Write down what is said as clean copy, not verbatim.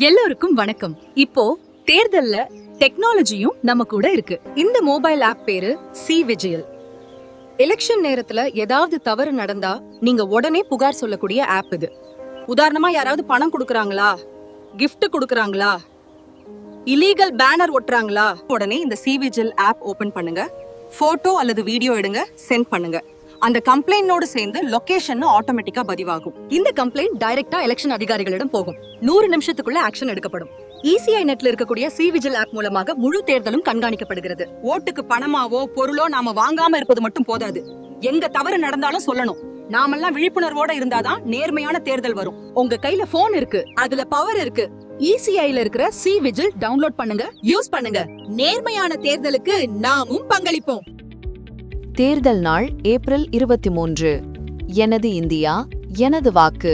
எல்லோருக்கும் வணக்கம். இப்போ தேர்தல்ல டெக்னாலஜியும் நம்ம கூட இருக்கு. இந்த மொபைல் ஆப் பேரு சி விஜில். எலெக்ஷன் நேரத்துல ஏதாவது தவறு நடந்தா நீங்க உடனே புகார் சொல்லக்கூடிய ஆப் இது. உதாரணமா யாராவது பணம் கொடுக்கறாங்களா, கிஃப்ட் கொடுக்கறாங்களா, இல்லீகல் பேனர் ஒட்டுறாங்களா, உடனே இந்த சி விஜில் ஆப் ஓபன் பண்ணுங்க. போட்டோ அல்லது வீடியோ எடுங்க, சென்ட் பண்ணுங்க. அந்த கம்ப்ளைண்டோட சேர்ந்து லொகேஷன் ஆட்டோமேட்டிக்கா பதிவாகும். இந்த கம்ப்ளைண்ட் டைரக்டா எலெக்ஷன் அதிகாரிகளிடம் போகும். 100 நிமிஷத்துக்குள்ள ஆக்ஷன் எடுக்கப்படும். ECI நெட்ல இருக்கக்கூடிய சி விஜில் ஆப் மூலமாக முழு தேர்தலும் கண்காணிக்கப்படுகிறது. ஓட்டுக்கு பணமாவோ பொருளோ நாம வாங்காம இருப்பது மட்டும் போதாது. எங்க தவறு நடந்தாலும் சொல்லணும். நாமெல்லாம் விழிப்புணர்வோட இருந்தாதான் நேர்மையான தேர்தல் வரும். உங்க கையில போன் இருக்கு, அதுல பவர் இருக்கு. ECIல இருக்கிற சி விஜில் டவுன்லோட் பண்ணுங்க, யூஸ் பண்ணுங்க. நேர்மையான தேர்தலுக்கு நாமும் பங்களிப்போம். தேர்தல் நாள் ஏப்ரல் 23. எனது இந்தியா, எனது வாக்கு.